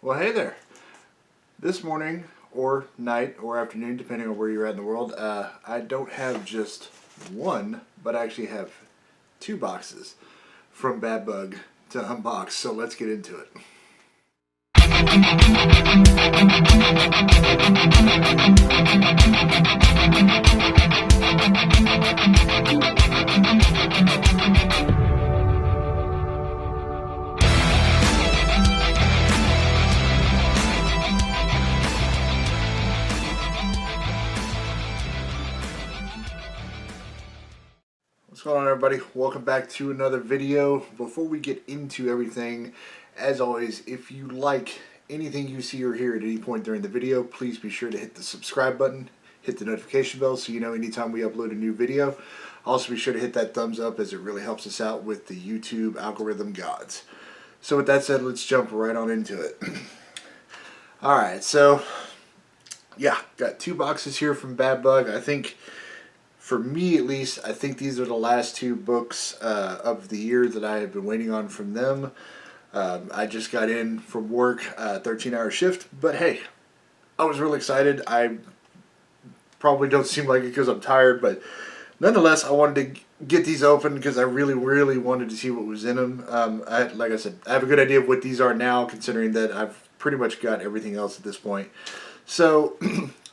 Well, hey there. This morning, or night, or afternoon, depending on where you're at in the world, I don't have just one, but I actually have two boxes from Bad Bug to unbox, so let's get into it. What's going on, everybody? Welcome back to another video. Before we get into everything, as always, if you like anything you see or hear at any point during the video, please be sure to hit the subscribe button, hit the notification bell so you know anytime we upload a new video. Also be sure to hit that thumbs up, as it really helps us out with the YouTube algorithm gods. So with that said, let's jump right on into it. Alright, so yeah, got two boxes here from Bad Bug. I think, for me at least, I think these are the last two books of the year that I have been waiting on from them. I just got in from work, 13-hour shift, but hey, I was really excited. I probably don't seem like it because I'm tired, but nonetheless, I wanted to get these open because I really wanted to see what was in them. Like I said, I have a good idea of what these are now, considering that I've pretty much got everything else at this point. So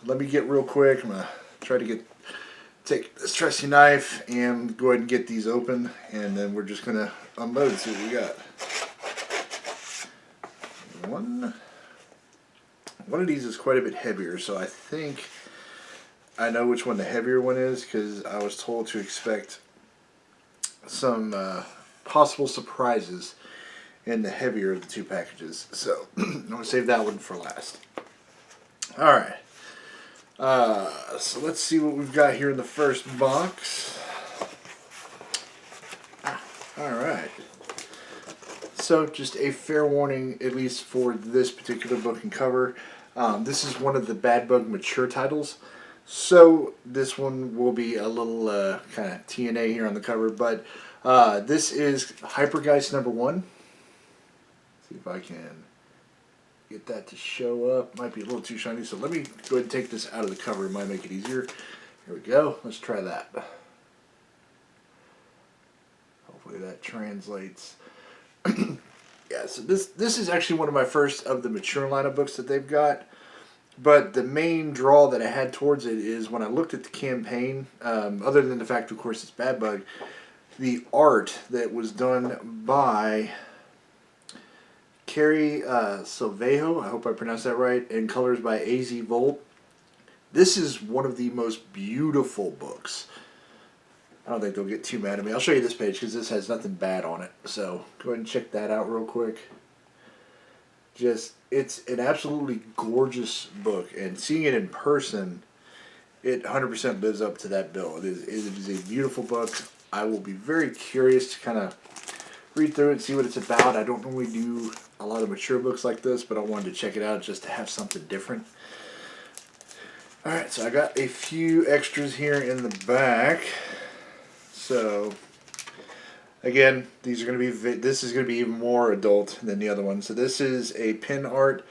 let me get real quick. I'm gonna try to take this trusty knife and go ahead and get these open, and then we're just gonna unload and see what we got. One of these is quite a bit heavier, so I think I know which one the heavier one is, because I was told to expect some possible surprises in the heavier of the two packages. So I'm gonna save that one for last. Alright. So let's see what we've got here in the first box. Alright. So just a fair warning, at least for this particular book and cover. This is one of the Bad Bug mature titles. So this one will be a little kind of TNA here on the cover. But this is Geist number 1. Let's see if I can get that to show up. Might be a little too shiny, so let me go ahead and take this out of the cover. It might make it easier. Here we go. Let's try that. Hopefully that translates. Yeah, so this is actually one of my first of the mature line of books that they've got. But the main draw that I had towards it is when I looked at the campaign, other than the fact, of course, it's Bad Bug, the art that was done by Carrie Silvejo, I hope I pronounced that right, and colors by A.Z. Volt. This is one of the most beautiful books. I don't think they'll get too mad at me. I'll show you this page because this has nothing bad on it. So go ahead and check that out real quick. It's an absolutely gorgeous book, and seeing it in person, it 100% lives up to that bill. It is a beautiful book. I will be very curious to kind of read through it and see what it's about. I don't normally do a lot of mature books like this, but I wanted to check it out just to have something different. Alright, so I got a few extras here in the back. So again, these are going to be, this is going to be even more adult than the other one. So this is a pin art.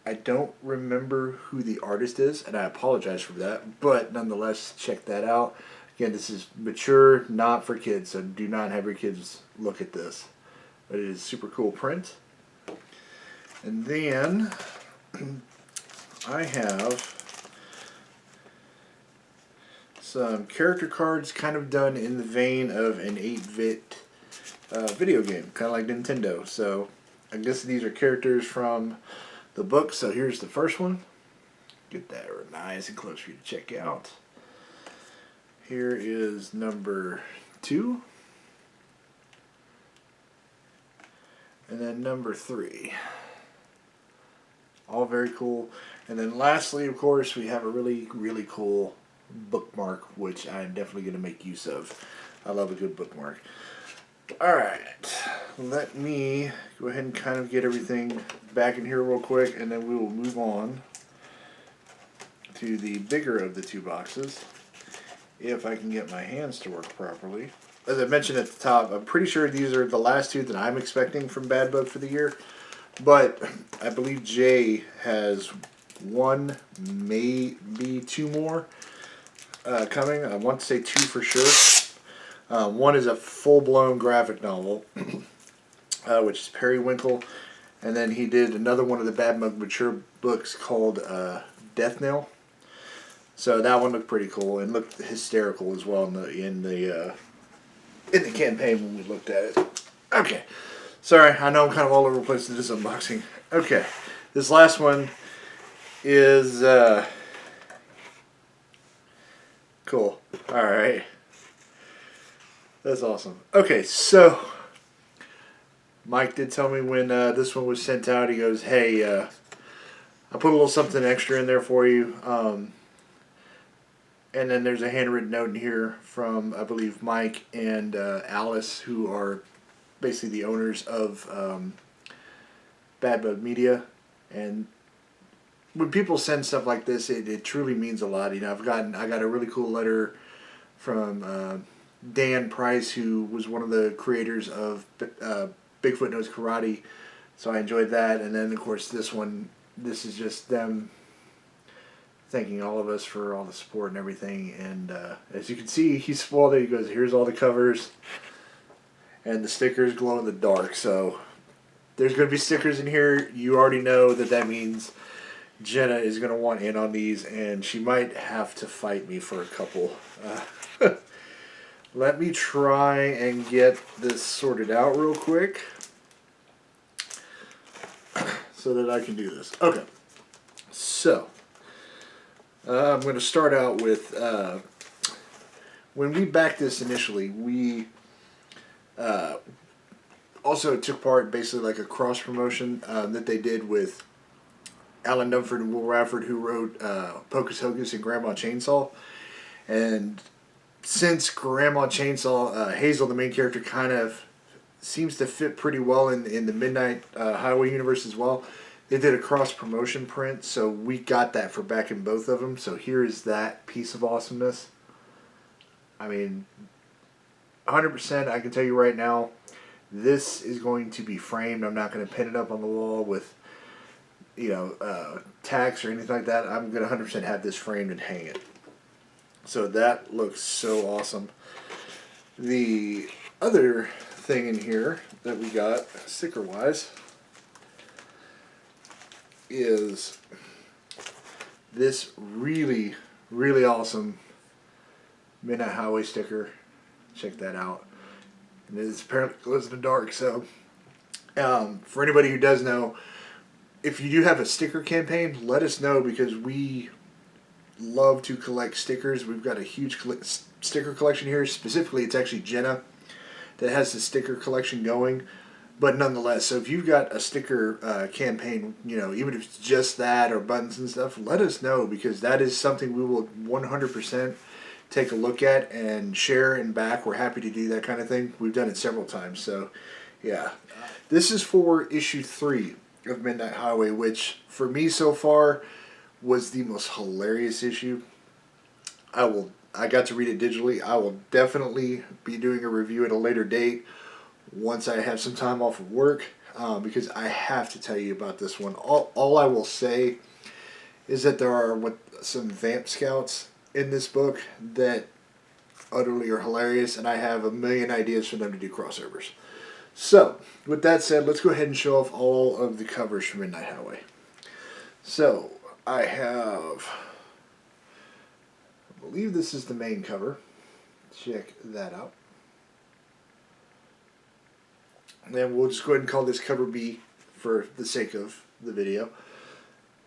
I don't remember who the artist is, and I apologize for that, but nonetheless, check that out. Again, this is mature, not for kids, so do not have your kids look at this. But it is super cool print. And then I have some character cards kind of done in the vein of an 8-bit video game, kind of like Nintendo. So I guess these are characters from the book. So here's the first one. Get that nice and close for you to check out. Here is number 2. And then number 3. All very cool. And then lastly, of course, we have a really cool bookmark, which I'm definitely going to make use of. I love a good bookmark. Alright, let me go ahead and kind of get everything back in here real quick, and then we will move on to the bigger of the two boxes, if I can get my hands to work properly. As I mentioned at the top, I'm pretty sure these are the last two that I'm expecting from Bad Bug for the year. But I believe Jay has one, maybe two more coming. I want to say two for sure. One is a full-blown graphic novel, which is Periwinkle. And then he did another one of the Bad Bug Mature books called Death Nail. So that one looked pretty cool and looked hysterical as well in the campaign when we looked at it. Okay, sorry, I know I'm kind of all over the place in this unboxing. Okay, this last one is cool. All right, that's awesome. Okay, so Mike did tell me when this one was sent out. He goes, "Hey, I put a little something extra in there for you." And then there's a handwritten note in here from, I believe, Mike and Alice, who are basically the owners of Bad Bug Media. And when people send stuff like this, it truly means a lot. You know, I got a really cool letter from Dan Price, who was one of the creators of Bigfoot Knows Karate. So I enjoyed that. And then, of course, this is just them thanking all of us for all the support and everything. And as you can see, he spoiled it. He goes, "Here's all the covers." And the stickers glow in the dark. So there's going to be stickers in here. You already know that means Jenna is going to want in on these. And she might have to fight me for a couple. Let me try and get this sorted out real quick so that I can do this. Okay. So I'm going to start out with, when we backed this initially, we also took part basically like a cross promotion that they did with Alan Dunford and Will Radford, who wrote Pocus Hocus and Grandma Chainsaw. And since Grandma Chainsaw, Hazel, the main character, kind of seems to fit pretty well in the Midnight Highway universe as well. They did a cross-promotion print, so we got that for backing both of them. So here is that piece of awesomeness. I mean, 100%, I can tell you right now, this is going to be framed. I'm not going to pin it up on the wall with, tacks or anything like that. I'm going to 100% have this framed and hang it. So that looks so awesome. The other thing in here that we got, sticker-wise, is this really, really awesome Midnight Highway sticker. Check that out. And it apparently glows in the dark. So, for anybody who does know, if you do have a sticker campaign, let us know, because we love to collect stickers. We've got a huge sticker collection here. Specifically, it's actually Jenna that has the sticker collection going. But nonetheless, so if you've got a sticker campaign, even if it's just that or buttons and stuff, let us know, because that is something we will 100% take a look at and share and back. We're happy to do that kind of thing. We've done it several times. So, yeah. This is for issue 3 of Midnight Highway, which for me so far was the most hilarious issue. I got to read it digitally. I will definitely be doing a review at a later date once I have some time off of work, because I have to tell you about this one. All I will say is that there are some Vamp Scouts in this book that utterly are hilarious, and I have a million ideas for them to do crossovers. So, with that said, let's go ahead and show off all of the covers for Midnight Highway. So, I believe this is the main cover. Check that out. And then we'll just go ahead and call this cover B for the sake of the video.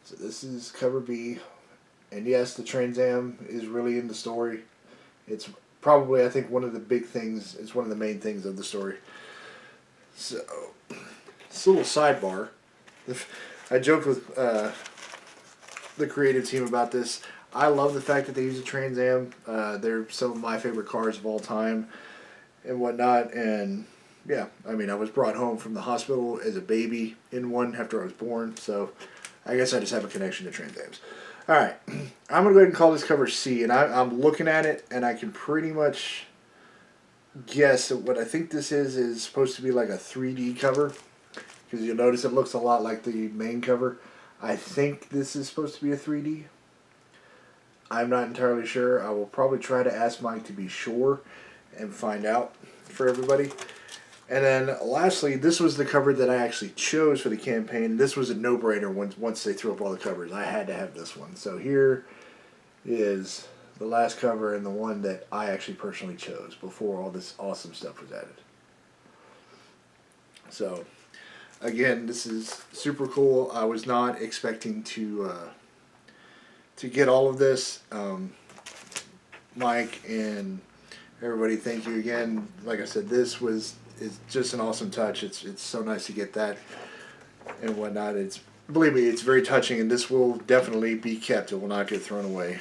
So this is cover B. And yes, the Trans Am is really in the story. It's probably, I think, one of the big things. It's one of the main things of the story. So, this little sidebar. I joked with the creative team about this. I love the fact that they use a Trans Am. They're some of my favorite cars of all time and whatnot. And yeah, I mean, I was brought home from the hospital as a baby in one after I was born. So I guess I just have a connection to Trans Ams. All right, I'm going to go ahead and call this cover C. And I'm looking at it, and I can pretty much guess that what I think this is supposed to be like a 3D cover. because you'll notice it looks a lot like the main cover. I think this is supposed to be a 3D. I'm not entirely sure. I will probably try to ask Mike to be sure and find out for everybody. And then lastly, this was the cover that I actually chose for the campaign. This was a no-brainer once they threw up all the covers. I had to have this one. So here is the last cover and the one that I actually personally chose before all this awesome stuff was added. So again, this is super cool. I was not expecting to get all of this. Mike and everybody, thank you again. Like I said, this is just an awesome touch. It's so nice to get that and whatnot. Believe me, it's very touching, and this will definitely be kept. It will not get thrown away.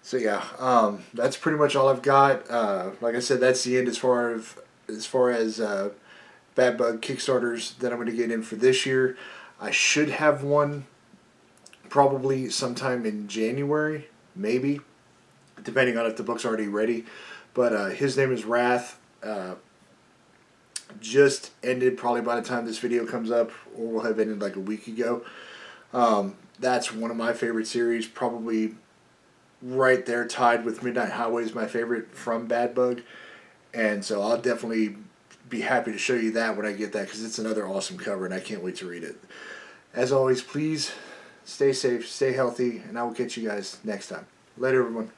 So yeah, that's pretty much all I've got. Like I said, that's the end as far as Bad Bug Kickstarters that I'm going to get in for this year. I should have one probably sometime in January, maybe, depending on if the book's already ready. But his name is Wrath. Just ended probably by the time this video comes up, or will have ended like a week ago. That's one of my favorite series, probably right there tied with Midnight Highway, my favorite from Bad Bug. And so I'll definitely be happy to show you that when I get that, because it's another awesome cover and I can't wait to read it. As always, please stay safe, stay healthy, and I will catch you guys next time. Later, everyone.